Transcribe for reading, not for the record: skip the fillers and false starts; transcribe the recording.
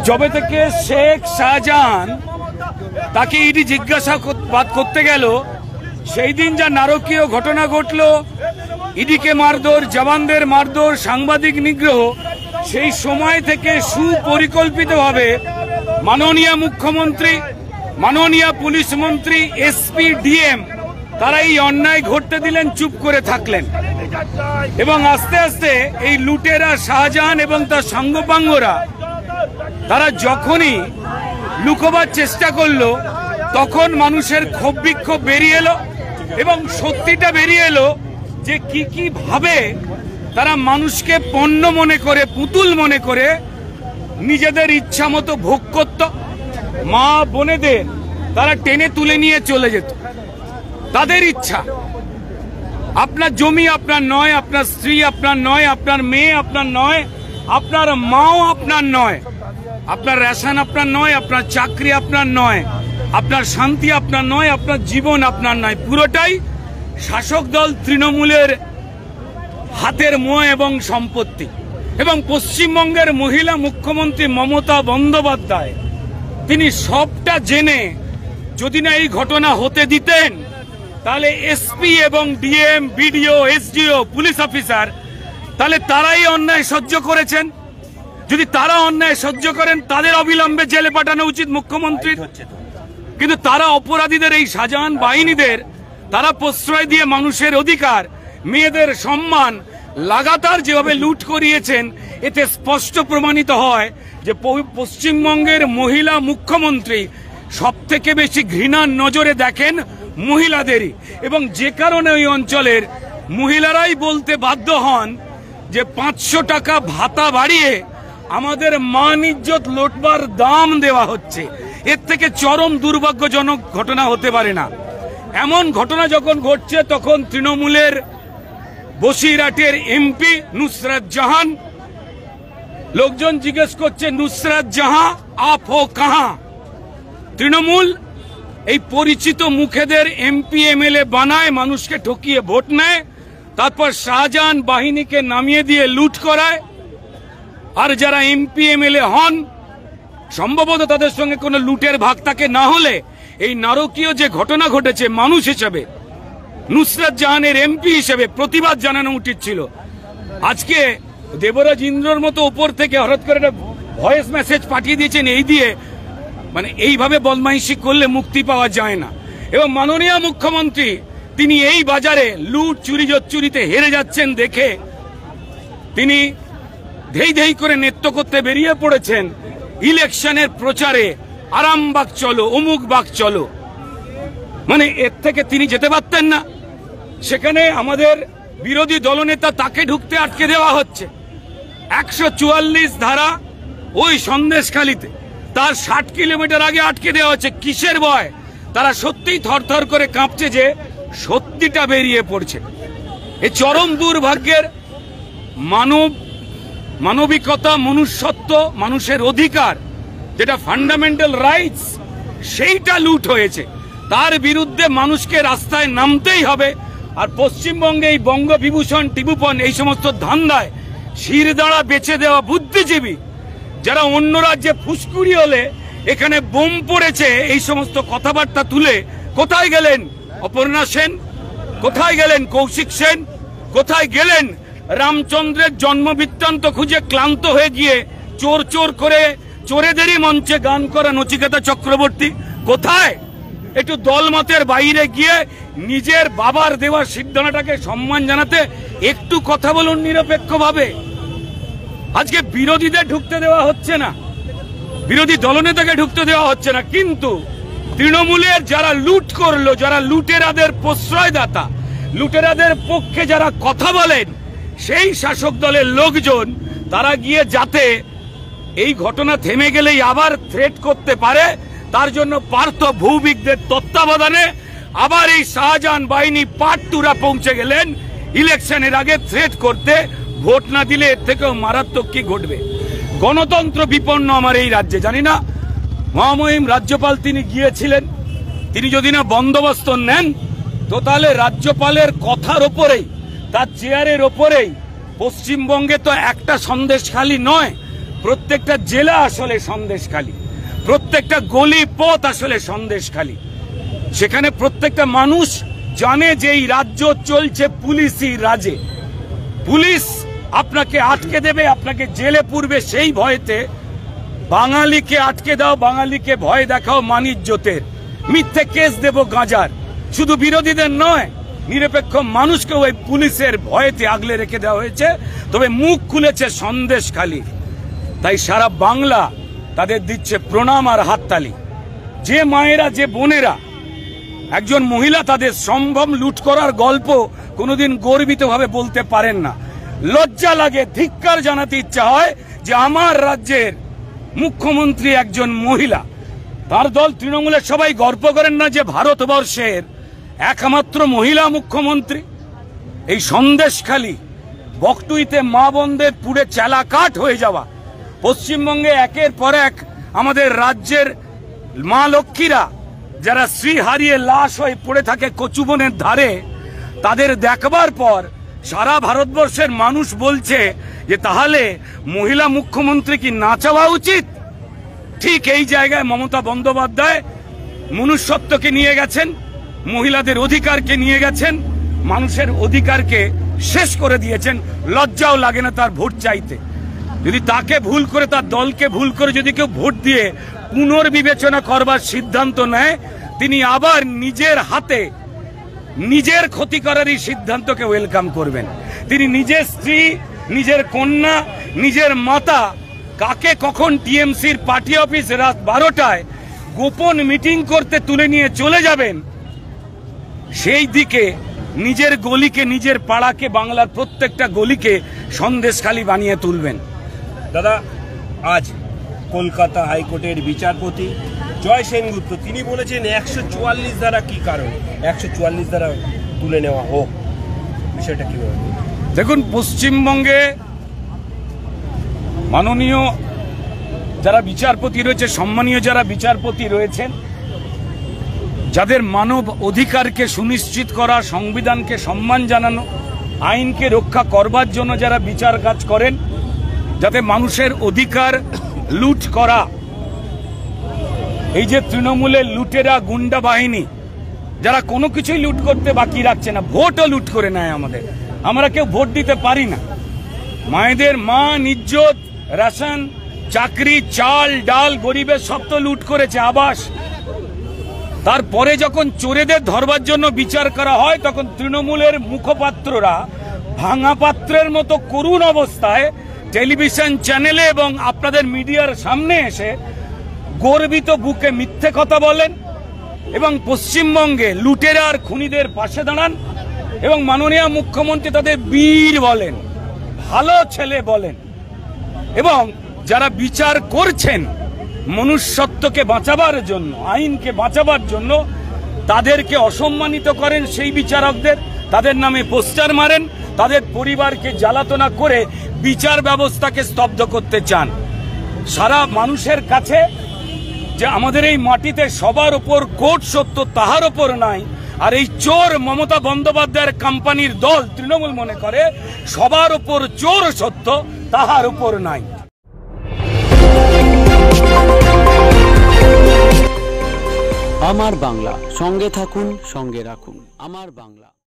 জবে থেকে শেখ শাহজাহান তাকে ইডি জিজ্ঞাসাবাদ করতে গেল, সেই দিন যা নারকীয় ঘটনা ঘটল, ইডিকে মারধর, জওয়ানদের মারধর, সাংবাদিক নিগ্রহ, সেই সময় থেকে সুপরিকল্পিতভাবে মাননীয় মুখ্যমন্ত্রী, মাননীয় পুলিশ মন্ত্রী, এসপি, ডিএম তারা এই অন্যায় ঘটতে দিলেন, চুপ করে থাকলেন। এবং আস্তে আস্তে এই লুটেরা শাহজাহান এবং তার সাঙ্গপাঙ্গরা তারা যখনই লুকোবার চেষ্টা করলো, তখন মানুষের ক্ষোভ বিক্ষোভ বেরিয়ে এলো এবং সত্যিটা বেরিয়ে এলো যে কি কি ভাবে তারা মানুষকে পণ্য মনে করে, পুতুল মনে করে নিজেদের ইচ্ছা মতো ভোগ করত। মা বোনেদের তারা টেনে তুলে নিয়ে চলে যেত, তাদের ইচ্ছা। আপনার জমি আপনার নয়, আপনার স্ত্রী আপনার নয়, আপনার মেয়ে আপনার নয়, আপনার মাও আপনার নয়, আপনার রেশন আপনার নয়, আপনার চাকরি আপনার নয়, আপনার শান্তি আপনার নয়, আপনার জীবন আপনার নয়, পুরোটাই শাসক দল তৃণমূলের হাতের মোহ এবং সম্পত্তি। এবং পশ্চিমবঙ্গের মহিলা মুখ্যমন্ত্রী মমতা বন্দ্যোপাধ্যায় তিনি সবটা জেনে যদি না এই ঘটনা হতে দিতেন, তাহলে এসপি এবং DM, BDO, SDO, police officer তাহলে তারাই অন্যায় সহ্য করেছেন। যদি তারা অন্যায় সহ্য করেন, তাদের অবিলম্বে জেলে পাঠানো উচিত মুখ্যমন্ত্রীর। কিন্তু তারা অপরাধীদের, এই শাহজাহান বাহিনীদের তারা প্রশ্রয় দিয়ে মানুষের অধিকার, মেয়েদের সম্মান লাগাতার যেভাবে লুট করিয়েছেন, এতে স্পষ্ট প্রমাণিত হয় যে পশ্চিমবঙ্গের মহিলা মুখ্যমন্ত্রী সবথেকে বেশি ঘৃণার নজরে দেখেন মহিলাদেরই। এবং যে কারণে ওই অঞ্চলের মহিলারাই বলতে বাধ্য হন যে 500 টাকা ভাতা বাড়িয়ে আমাদের মান ইজ্জত লোটবার দাম দেওয়া হচ্ছে। এর থেকে চরম দুর্ভাগ্যজনক ঘটনা হতে পারে না। এমন ঘটনা যখন ঘটছে, তখন তৃণমূলের বসিরহাটের এমপি নুসরাত জাহান, লোকজন জিজ্ঞেস করছে নুসরাত জাহান আপ হো কাহা। তৃণমূল এই পরিচিত মুখেদের এমপি এমএলএ বানায়, মানুষকে ঠকিয়ে ভোট নেয়, তারপর শাহজাহান বাহিনীকে নামিয়ে দিয়ে লুট করায়। আর যারা এমপি এমএলএ হন, সম্ভবত তাদের সঙ্গে কোনো লুটের ভাগ থাকে, না হলে এই নারকীয় যে ঘটনা ঘটেছে, মানুষ হিসেবে নুসরাত জাহানের এমপি হিসেবে প্রতিবাদ জানানো উচিত ছিল। আজকে দেবরাজ ইন্দ্রর মতো উপর থেকে হঠাৎ করে একটা ভয়েস মেসেজ পাঠিয়ে দিয়েছেন, এই দিয়ে মানে এইভাবে বদমাইশি করলে মুক্তি পাওয়া যায় না। এবং মাননীয় মুখ্যমন্ত্রী তিনি এই বাজারে লুট, চুরি, জচ্চুরিতে হেরে যাচ্ছেন দেখে তিনি ধেই ধেই করে নৃত্য করতে বেরিয়ে পড়েছেন ইলেকশনের প্রচারে, আরামবাগ চলো, অমুক বাগ চলো। মানে এর থেকে তিনি যেতে পারতেন না। সেখানে আমাদের বিরোধী দলনেতা তাকে ঢুকতে আটকে দেওয়া হচ্ছে। 144 ধারা ওই সন্দেশখালীতে, তার 60 কিলোমিটার আগে আটকে দেওয়া হচ্ছে। কিসের ভয়? তারা সত্যিই থরথর করে কাঁপছে যে সত্যিটা বেরিয়ে পড়ছে। এই চরম দুর্ভাগ্যের মানবিকতা, মনুষ্যত্ব, মানুষের অধিকার, যেটা ফান্ডামেন্টাল রাইটস, সেইটা লুট হয়েছে। তার বিরুদ্ধে মানুষকে রাস্তায় নামতেই হবে। আর পশ্চিমবঙ্গে এই বঙ্গবিভূষণ, টিভুপন, এই সমস্ত ধান্দায় শিরদাঁড়া বেচে দেওয়া বুদ্ধিজীবী যারা অন্য রাজ্যে ফুসকুড়ি হলে এখানে বোম পড়েছে, এই সমস্ত কথাবার্তা তুলে কোথায় গেলেন অপর্ণা সেন? কোথায় গেলেন কৌশিক সেন? কোথায় গেলেন রামচন্দ্রের জন্মবৃত্তান্ত খুঁজে ক্লান্ত হয়ে গিয়ে চোর চোর করে চোরেদেরই মঞ্চে গান করা নচিকেতা চক্রবর্তী? কোথায়? একটু দলমতের বাইরে গিয়ে নিজের বাবার দেওয়া সিদ্ধান্তটাকে সম্মান জানাতে একটু কথা বলুন নিরপেক্ষভাবে। আজকে বিরোধীদের ঢুকতে দেওয়া হচ্ছে না, বিরোধী দলনেতাকে ঢুকতে দেওয়া হচ্ছে না, কিন্তু তৃণমূলের যারা লুট করলো, যারা লুটেরাদের প্রশ্রয়দাতা, লুটেরাদের পক্ষে যারা কথা বলেন, সেই শাসক দলের লোকজন তারা গিয়ে যাতে এই ঘটনা থেমে গেলেই আবার থ্রেট করতে পারে, তার জন্য পার্থ ভৌমিকদের তত্ত্বাবধানে আবার এই শাহজাহান বাহিনী পাট্টুরা পৌঁছে গেলেন ইলেকশনের আগে থ্রেট করতে। ভোট না দিলে এর থেকেও মারাত্মক কি ঘটবে। গণতন্ত্র বিপন্ন আমার এই রাজ্যে। জানি না মহামহিম রাজ্যপাল তিনি গিয়েছিলেন, তিনি যদি না বন্দোবস্ত নেন, তো তাহলে রাজ্যপালের কথার ওপরেই, তার চেয়ারের ওপরেই পশ্চিমবঙ্গে তো একটা সন্দেশখালী নয়, প্রত্যেকটা জেলা আসলে সন্দেশখালী, প্রত্যেকটা গলি পথ আসলে সন্দেশখালী। সেখানে প্রত্যেকটা মানুষ জানে যে এই রাজ্য চলছে পুলিশি রাজে। পুলিশ আপনাকে আটকে দেবে, আপনাকে জেলে পুরবে, সেই ভয়েতে বাঙালিকে আটকে দাও, বাঙালিকে ভয় দেখাও মানিজ্যতের, মিথ্যে কেস দেব গাঁজার। শুধু বিরোধীদের নয়, নিরপেক্ষ মানুষকেও ওই পুলিশের ভয়েতে আগলে রেখে দেওয়া হয়েছে। তবে মুখ খুলেছে সন্দেশখালী, তাই সারা বাংলা তাদের দিচ্ছে প্রণাম আর হাততালি। যে মায়েরা, যে বোনেরা, একজন মহিলা তাদের সম্ভব লুট করার গল্প কোনোদিন গর্বিতভাবে বলতে পারেন না, লজ্জা লাগে, ধিক্কার জানাতে ইচ্ছা হয় যে আমার রাজ্যের মুখ্যমন্ত্রী একজন মহিলা। তার দল তৃণমূলের সবাই গর্ব করেন না যে ভারতবর্ষের একমাত্র মহিলা মুখ্যমন্ত্রী? এই সন্দেশখালী বকটুইতে মা বোনদের পুড়ে চেলাকাঠ হয়ে যাওয়া, পশ্চিমবঙ্গে একের পর এক আমাদের রাজ্যের মা লক্ষ্মীরা যারা স্ত্রী হারিয়ে লাশ হয়ে পড়ে থাকে কচুবনের ধারে, তাদের দেখবার পর সারা ভারতবর্ষের মানুষ বলছে যে তাহলে মহিলা মুখ্যমন্ত্রী কি না চাওয়া উচিত? ঠিক এই জায়গায় মমতা বন্দ্যোপাধ্যায় মনুষ্যত্বকে নিয়ে গেছেন, মহিলাদের অধিকারকে নিয়ে গেছেন, মানুষের অধিকারকে শেষ করে দিয়েছেন। লজ্জাও লাগে না তার ভোট চাইতে। যদি তাকে ভুল করে, তার দলকে ভুল করে যদি কেউ ভোট দিয়ে পুনর্বিবেচনা করবার সিদ্ধান্ত নেয়, তিনি আবার নিজের হাতে নিজের ক্ষতি করারই সিদ্ধান্তকে ওয়েলকাম করবেন। তিনি নিজের স্ত্রী, নিজের কন্যা, নিজের মাতা কাকে কখন টিএমসির পার্টি অফিস রাত 12টায় গোপন মিটিং করতে তুলে নিয়ে চলে যাবেন, সেই দিকে নিজের গলিকে, নিজের পাড়াকে, বাংলার প্রত্যেকটা গলিকে সন্দেশখালী বানিয়ে তুলবেন। দাদা, আজ কলকাতা হাইকোর্টের বিচারপতি জয় সেনগুপ্ত তিনি বলেছেন 144 ধারা কি কারণে 144 ধারা তুলে নেওয়া হোক, বিষয়টা কিভাবে? দেখুন, পশ্চিমবঙ্গে মাননীয় যারা বিচারপতি রয়েছে, সম্মানীয় যারা বিচারপতি রয়েছেন, যাদের মানব অধিকারকে সুনিশ্চিত করা, সংবিধানকে সম্মান জানানো, আইনকে রক্ষা করবার জন্য যারা বিচার কাজ করেন, যাতে মানুষের অধিকার লুট করা, এই যে তৃণমূলের লুটেরা গুন্ডা বাহিনী যারা কোনো কিছুই লুট করতে বাকি রাখছে না, ভোটও লুট করে নেয় আমাদের, আমরা কেউ ভোট দিতে পারি না। মায়েদের মান, ইজ্জত, রেশন, চাকরি, চাল, ডাল, গরিবের সব তো লুট করেছে, আবাস। তারপরে যখন চোরেদের ধরবার জন্য বিচার করা হয়, তখন তৃণমূলের মুখপাত্ররা ভাঙা পাত্রের মতো করুণ অবস্থায় টেলিভিশন চ্যানেলে এবং আপনাদের মিডিয়ার সামনে এসে গর্বিত বুকে মিথ্যে কথা বলেন এবং পশ্চিমবঙ্গে লুটেরা আর খুনিদের পাশে দাঁড়ান এবং মাননীয় মুখ্যমন্ত্রী তাদের বীর বলেন, ভালো ছেলে বলেন, এবং যারা বিচার করছেন মনুষ্যত্বকে বাঁচাবার জন্য, আইনকে বাঁচাবার জন্য, তাদেরকে অসম্মানিত করেন। সেই বিচারকদের তাদের নামে পোস্টার মারেন, তাদের পরিবারকে জ্বালাতনা করে বিচার ব্যবস্থাকে স্তব্ধ করতে চান। সারা মানুষের কাছে যে আমাদের এই মাটিতে সবার উপর কোর্ট সত্য, তাহার উপর নাই। আর এই চোর মমতা বন্দ্যোপাধ্যায়ের কোম্পানির দল তৃণমূল মনে করে সবার উপর চোর সত্য, তাহার উপর নাই। আমার বাংলা, সঙ্গে থাকুন, সঙ্গে রাখুন আমার বাংলা।